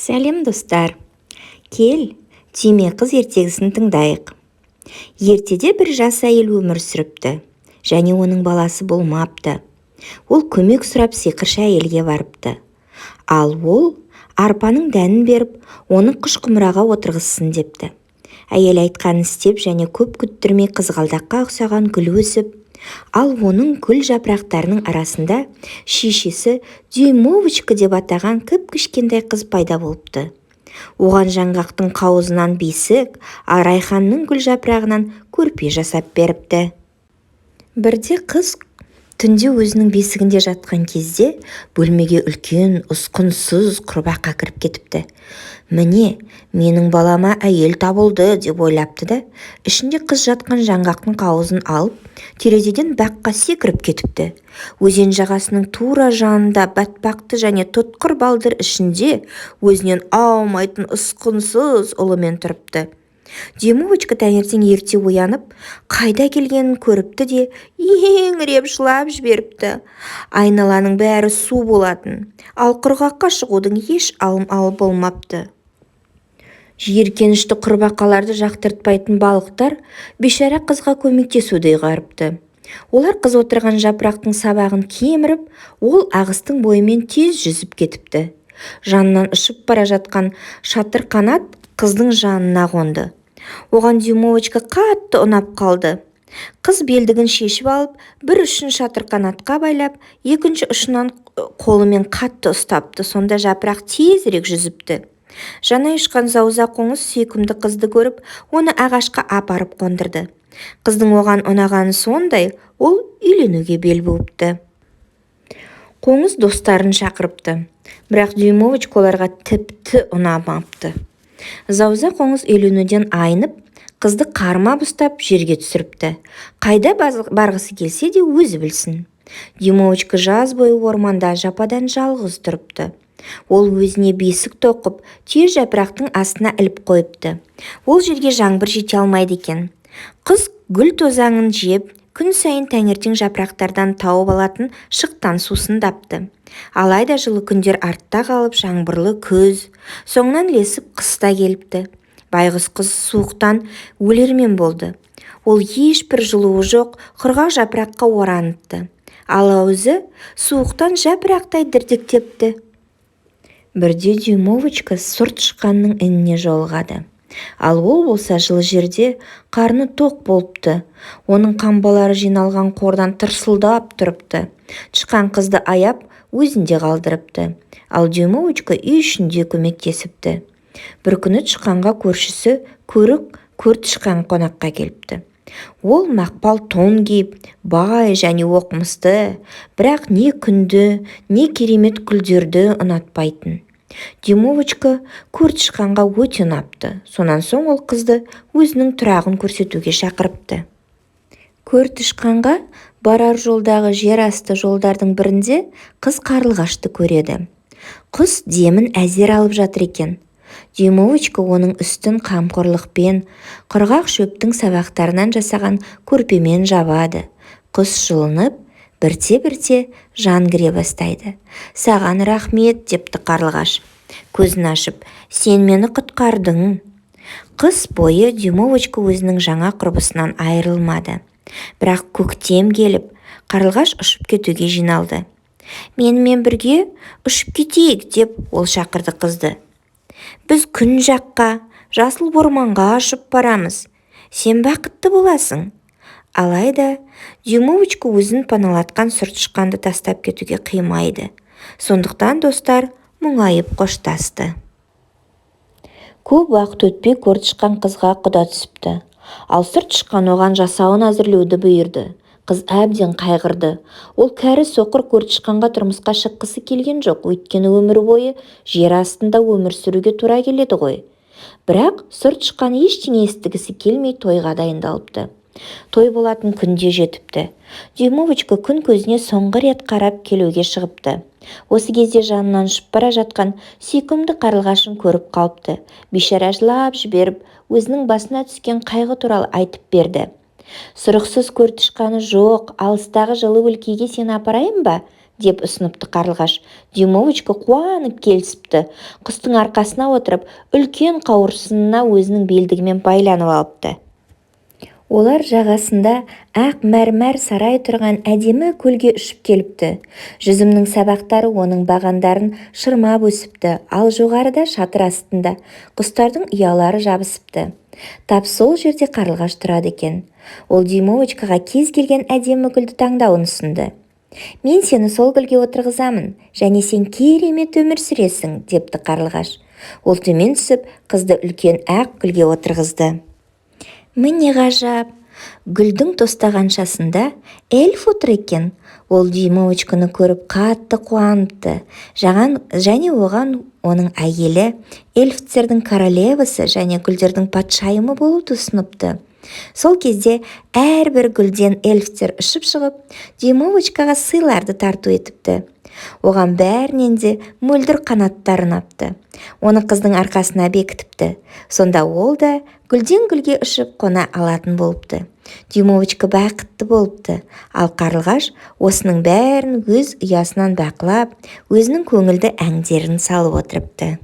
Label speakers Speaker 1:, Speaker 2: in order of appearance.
Speaker 1: Сәлем достар. Кел, түйме қыз ертегісін тыңдайық. Ертеде бір жас әйел өмір сүріпті, және оның баласы болмапты. Ол көмек сұрап сиқыршы әйелге барыпты. Ал ол арпаның дәнін беріп, оны қыш құмыраға отырғызсын депті. Әйел айтқанын істеп және көп күттірмей қызғалдаққа ұқсаған гүл өсіп, ал оның гүл жапырақтарының арасында шешесі Дюймовочка деп атаған кіп-кішкентай қыз пайда болыпты. Оған жаңғақтың қауызынан бесік, ал райханның гүл жапырағынан көрпе жасап беріпті. Бірде қыз түнде өзінің бесігінде жатқан кезде бөлмеге үлкен, ұсқынсыз құрбаққа кіріп кетіпті. Міне, менің балама әйел табылды деп ойлапты да, ішінде қыз жатқан жаңғақтың қауызын алып, терезеден баққа секіріп кетіпті. Өзен жағасының тура жанында батпақты және тұтқыр балдыр ішінде өзінен аумайтын ұсқынсыз ұлымен тұрыпты. Дюймовочка таңертең ерте оянып, қайда келгенін көріпті де, еңіреп жылап жіберіпті. Айналаның бәрі су болатын, ал құрғаққа шығудың еш алым болмапты. Жиіркенішті құрбақаларды жақтыртпайтын балықтар бейшара қызға көмектесуді ұйғарыпты. Олар қыз отырған жапырақтың сабағын кеміріп, ол ағыстың бойымен тез жүзіп кетіпті. Жанынан ұшып бара жатқан шатыр қанат қыздың жанына қонды. Оған Дюймовочка қатты ұнап қалды. Қыз белдігін шешіп алып, бір ұшын шатыр қанатқа байлап, екінші ұшынан қолымен қатты ұстапты. Сонда жапырақ тезірек жүзіпті. Жаңа ұшқан зауза қоңыз сүйкімді қызды көріп, оны ағашқа апарып қондырды. Қыздың оған ұнағаны сондай, ол үйленуге бел буыпты. Қоңыз достарын шақырыпты, бірақ Дюймовочка оларға тіпті ұнамапты. Зауза қоңыз үйленуден айнып, қызды қармап ұстап жерге түсіріпті. Қайда барғысы келсе де өзі білсін. Дюймовочка жаз бойы орманда жападан жалғыз тұрыпты. Ол өзіне бесік тоқып, түйе жапырақтың астына іліп қойыпты. Ол жерге жаңбыр жете алмайды екен. Қыз гүл тозаңын жеп, күн сайын таңертең жапырақтардан тауып алатын шықтан сусындапты. Алайда жылы күндер артта қалып, жаңбырлы күз, соңынан ілесіп қыста келіпті. Байғұс қыз суықтан өлермен болды. Ол ешбір жылуы жоқ құрғақ жапыраққа ораныпты. Ал өзі суықтан жапырақтай дірдектепті. Бірде Дюймовочка сұр тышқанның ініне жолығады. Ал ол болса жылы жерде қарны тоқ болыпты. Оның қамбалары жиналған қордан тырсылдап тұрыпты. Тышқан қызды аяп, өзінде қалдырыпты. Ал Дюймовочка үй ішінде көмектесіпті. Бір күні тышқанға көршісі көр тышқан қонаққа келіпті. Ол мақпал тон киіп, бай және оқымысты, бірақ не күнді, не керемет гүлдерді ұнатпайтын. Дюймовочка көр тышқанға өте ұнапты. Сонан соң ол қызды өзінің тұрағын көрсетуге шақырыпты. Көр тышқанға барар жолдағы жер асты жолдардың бірінде қыз қарлығашты көреді. Құс демін әзер алып жатыр екен. Дюймовочка оның үстін қамқорлықпен, құрғақ шөптің сабақтарынан жасаған көрпемен жабады. Құс жылынып, бірте-бірте жан кіре бастайды. «Саған рахмет», депті қарлығаш. Көзін ашып, «Сен мені құтқардың». Қыс бойы Дюймовочка өзінің жаңа құрбысынан айырылмады. Бірақ көктем келіп, қарлығаш ұшып кетуге жиналды. «Менімен бірге ұшып кетейік», деп ол шақырды қызды. «Біз күн жаққа, жасыл орманға ұшып барамыз. Сен бақытты боласың». Алайда Дюймовочка өзін паналатқан сұр тышқанды тастап кетуге қимайды. Сондықтан достар мұңайып қоштасты. Көп уақыт өтпей көр тышқан қызға құда түсіпті. Ал сұр тышқан оған жасауын әзірлеуді бұйырды. Қыз әбден қайғырды. Ол кәрі соқыр көр тышқанға тұрмысқа шыққысы келген жоқ, өйткені өмір бойы жер астында өмір сүруге тура келеді ғой. Бірақ сұр тышқан ештеңе естігісі келмей тойға дайындалыпты. Той болатын күнде жетіпті. Дюймовочка күн көзіне соңғы рет қарап келуге шығыпты. Осы кезде жанынан ұшып бара жатқан сүйкімді қарлығашын көріп қалыпты. Бейшара жылап жіберіп, өзінің басына түскен қайғы туралы айтып берді. «Сұрықсыз көр тышқаны жоқ, алыстағы жылы өлкеге сені апарайын ба?» деп ұсыныпты қарлығаш. Дюймовочка қуанып келісіпті. Құстың арқасына отырып, үлкен қауырсынына өзінің белдігімен байланып алыпты. Олар жағасында ақ мәрмәр сарай тұрған әдемі көлге ұшып келіпті. Жүзімнің сабақтары оның бағандарын шырмап өсіпті, ал жоғарыда шатыр астында құстардың ұялары жабысыпты. Тап сол жерде қарлығаш тұрады екен. Ол Дюймовочкаға кез келген әдемі гүлді таңдауын ұсынды. «Мен сені сол гүлге отырғызамын, және сен керемет өмір сүресің», депті қарлығаш. Ол төмен түсіп, қызды үлкен ақ гүлге отырғызды. Міне ғажап, гүлдің тостағаншасында эльф отыр екен. Ол Дюймовочканы көріп қатты қуаныпты. Және оған оның әйелі эльфтердің королевасы және гүлдердің патшайымы болуды ұсыныпты. Сол кезде әрбір гүлден эльфтер ұшып шығып, Дюймовочкаға сыйларды тарту етіпті. Оған бәрінен де мөлдір қанаттар ұнапты. Оны қыздың арқасына бекітіпті. Сонда ол да гүлден гүлге ұшып қона алатын болыпты. Дюймовочка бақытты болыпты, ал қарлығаш осының бәрін өз ұясынан бақылап, өзінің көңілді әңдерін салып отырыпты.